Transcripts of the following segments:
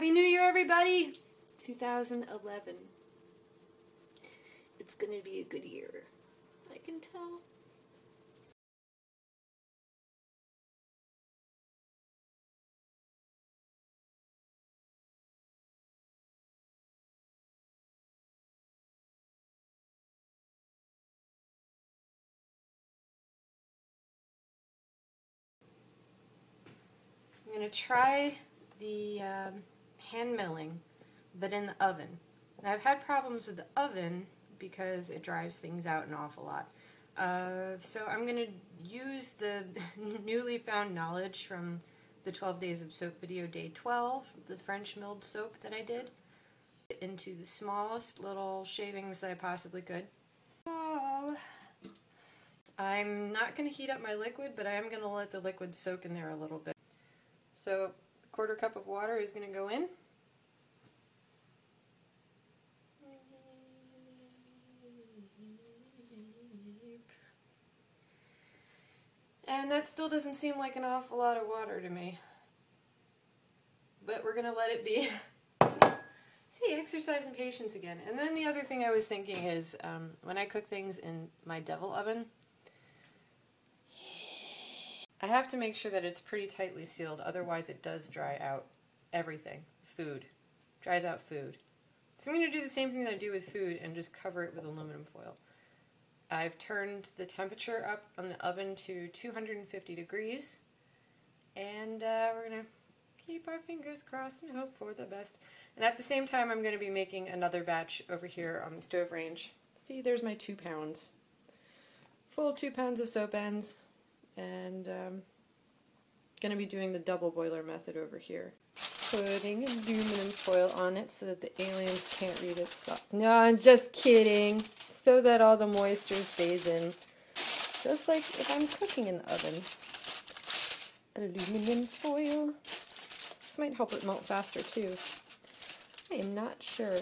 Happy New Year, everybody! 2011. It's gonna be a good year. I can tell. I'm going to try the hand milling, but in the oven. Now, I've had problems with the oven because it dries things out an awful lot. So I'm going to use the newly found knowledge from the 12 Days of Soap video, day 12, the French milled soap that I did, into the smallest little shavings that I possibly could. Oh. I'm not going to heat up my liquid, but I am going to let the liquid soak in there a little bit. So, a 1/4 cup of water is going to go in. And that still doesn't seem like an awful lot of water to me. But we're going to let it be. See, exercise and patience again. And then the other thing I was thinking is, when I cook things in my devil oven, I have to make sure that it's pretty tightly sealed, otherwise it does dry out everything. Food. Dries out food. So I'm going to do the same thing that I do with food and just cover it with aluminum foil. I've turned the temperature up on the oven to 250 degrees, and we're going to keep our fingers crossed and hope for the best. And at the same time, I'm going to be making another batch over here on the stove range. See, there's my 2 pounds. Full 2 pounds of soap ends. And going to be doing the double boiler method over here. Putting aluminum foil on it so that the aliens can't read it stuff. No, I'm just kidding. So that all the moisture stays in. Just like if I'm cooking in the oven. Aluminum foil. This might help it melt faster too. I am not sure.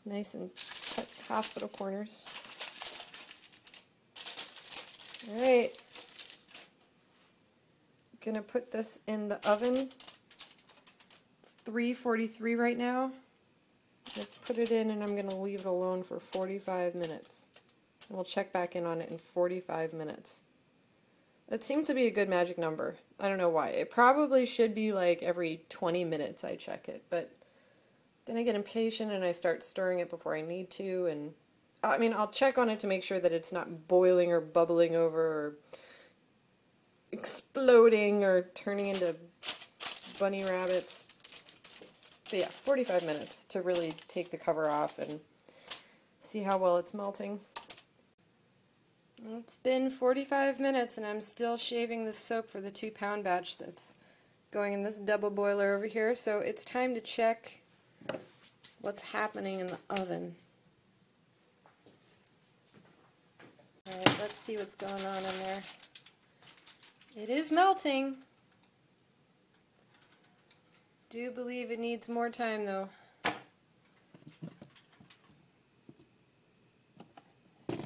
Nice and cut hospital corners. Alright, gonna put this in the oven. It's 343 right now. I'm gonna put it in and I'm gonna leave it alone for 45 minutes. And we'll check back in on it in 45 minutes. That seems to be a good magic number. I don't know why. It probably should be like every 20 minutes I check it, but then I get impatient and I start stirring it before I need to, and I mean, I'll check on it to make sure that it's not boiling or bubbling over or exploding or turning into bunny rabbits. So yeah, 45 minutes to really take the cover off and see how well it's melting. It's been 45 minutes and I'm still shaving the soap for the 2 pound batch that's going in this double boiler over here. So it's time to check what's happening in the oven. Alright, let's see what's going on in there. It is melting. Do believe it needs more time though.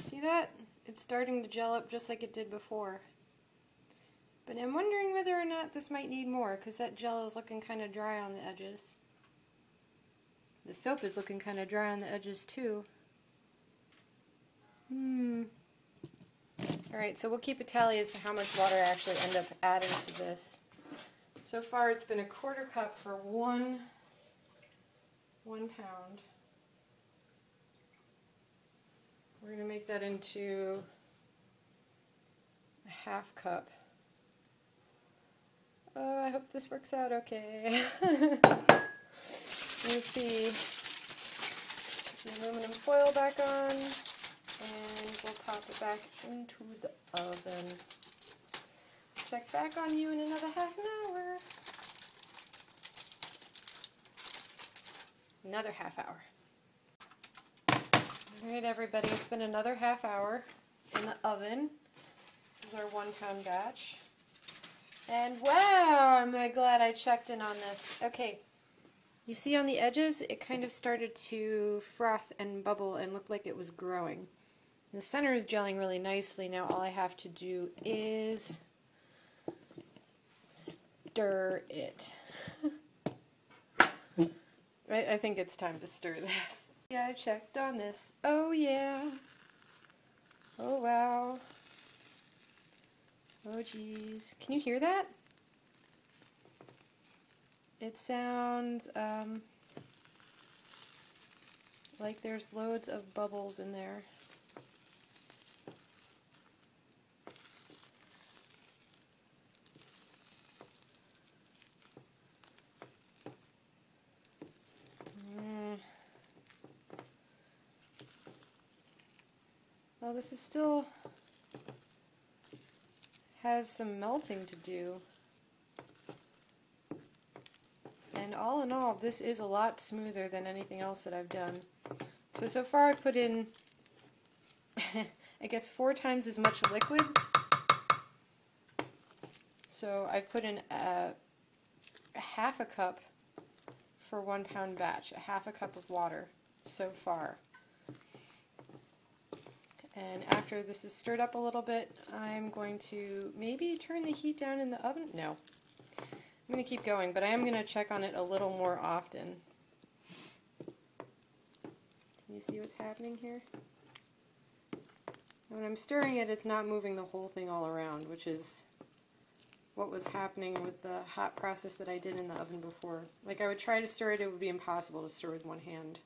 See that? It's starting to gel up just like it did before. But I'm wondering whether or not this might need more, because that gel is looking kind of dry on the edges. The soap is looking kind of dry on the edges too. Alright, so we'll keep a tally as to how much water I actually end up adding to this. So far it's been a 1/4 cup for one pound. We're going to make that into a 1/2 cup. Oh, I hope this works out okay. You see the aluminum foil back on. And we'll pop it back into the oven. Check back on you in another 1/2 hour. Another 1/2 hour. Alright everybody, it's been another 1/2 hour in the oven. This is our 1 pound batch. And wow, am I glad I checked in on this. Okay, you see on the edges, it kind of started to froth and bubble and look like it was growing. The center is gelling really nicely. Now all I have to do is stir it. I think it's time to stir this. Yeah, I checked on this. Oh yeah. Oh wow. Oh geez. Can you hear that? It sounds like there's loads of bubbles in there. Well, this is still has some melting to do. And all in all, this is a lot smoother than anything else that I've done. So far I put in, I guess 4 times as much liquid. So I put in a half a cup for 1 pound batch, a half a cup of water so far. And after this is stirred up a little bit, I'm going to maybe turn the heat down in the oven. No. I'm going to keep going, but I am going to check on it a little more often. Can you see what's happening here? When I'm stirring it, it's not moving the whole thing all around, which is what was happening with the hot process that I did in the oven before. Like, I would try to stir it, it would be impossible to stir with one hand.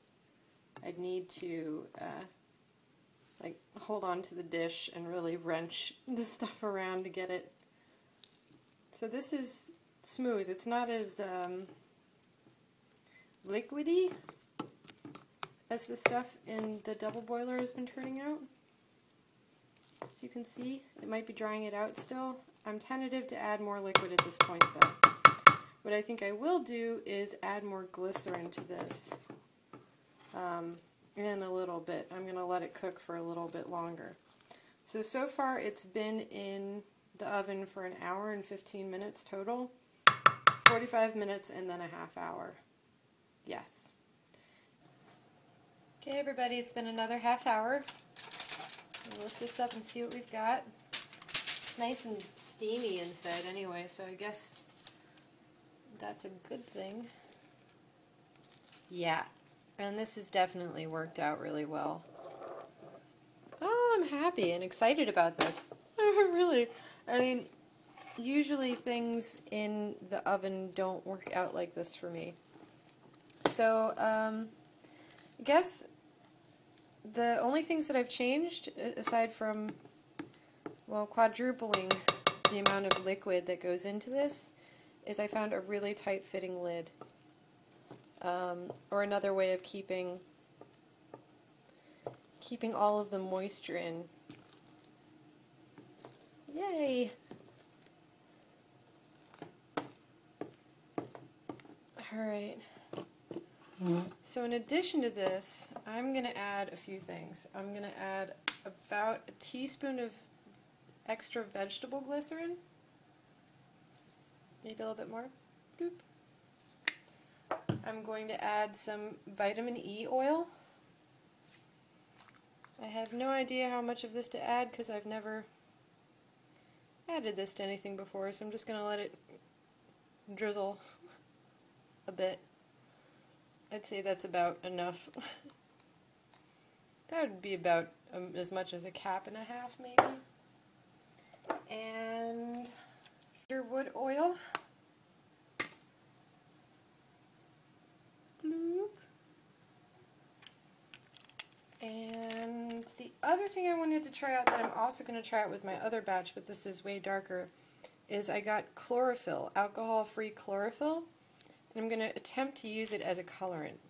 I'd need to like hold on to the dish and really wrench the stuff around to get it. So this is smooth. It's not as liquidy as the stuff in the double boiler has been turning out. As you can see, it might be drying it out still. I'm tentative to add more liquid at this point though. What I think I will do is add more glycerin to this. In a little bit. I'm going to let it cook for a little bit longer. So far it's been in the oven for 1 hour and 15 minutes total. 45 minutes and then a half hour. Yes. Okay everybody, it's been another half hour. We'll lift this up and see what we've got. It's nice and steamy inside anyway, so I guess that's a good thing. Yeah. And this has definitely worked out really well. Oh, I'm happy and excited about this. Really. I mean, usually things in the oven don't work out like this for me. So, I guess the only things that I've changed, aside from, well, quadrupling the amount of liquid that goes into this, is I found a really tight fitting lid. Or another way of keeping all of the moisture in. Yay! Alright. So in addition to this, I'm going to add a few things. I'm going to add about a teaspoon of extra vegetable glycerin. Maybe a little bit more. Boop. I'm going to add some vitamin E oil. I have no idea how much of this to add because I've never added this to anything before, so I'm just going to let it drizzle a bit. I'd say that's about enough. That would be about as much as 1.5 cups maybe. And wood oil. And the other thing I wanted to try out that I'm also going to try out with my other batch, but this is way darker, is I got chlorophyll, alcohol-free chlorophyll, and I'm going to attempt to use it as a colorant.